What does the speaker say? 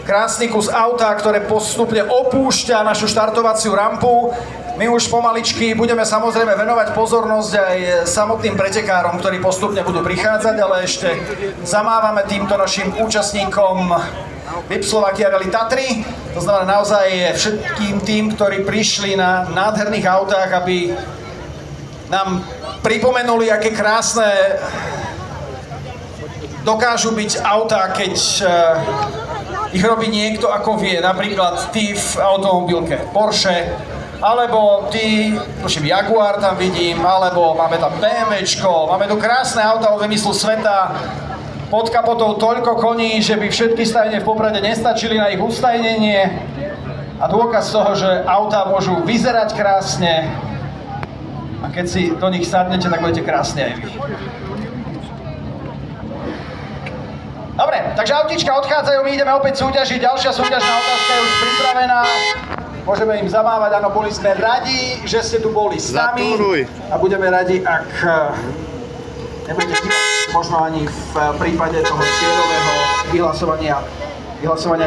krásny kus auta, ktoré postupne opúšťa našu štartovaciu rampu. My už pomaličky budeme samozrejme venovať pozornosť aj samotným pretekárom, ktorí postupne budú prichádzať, ale ešte zamávame týmto našim účastníkom VIP Slovakia Rally Tatry. To znamená naozaj všetkým tým, ktorí prišli na nádherných autách, aby nám pripomenuli, aké krásne dokážu byť autá, keď ich robí niekto, ako vie. Napríklad ty v automobilke Porsche, alebo ty, tuším, Jaguar tam vidím, alebo máme tam BMWčko, máme tu krásne auta od vymyslu sveta, pod kapotou toľko koní, že by všetky stajne v Poprade nestačili na ich ustajnenie a dôkaz toho, že autá môžu vyzerať krásne a keď si do nich sadnete, tak budete krásne aj vy. Dobre, takže autíčka odchádzajú, my ideme opäť súťažiť, ďalšia súťažná otázka je už pripravená. Môžeme im zamávať, áno, boli sme radi, že ste tu boli s nami a budeme radi, ak nebudete chýbať možno ani v prípade toho cieľového vyhlasovania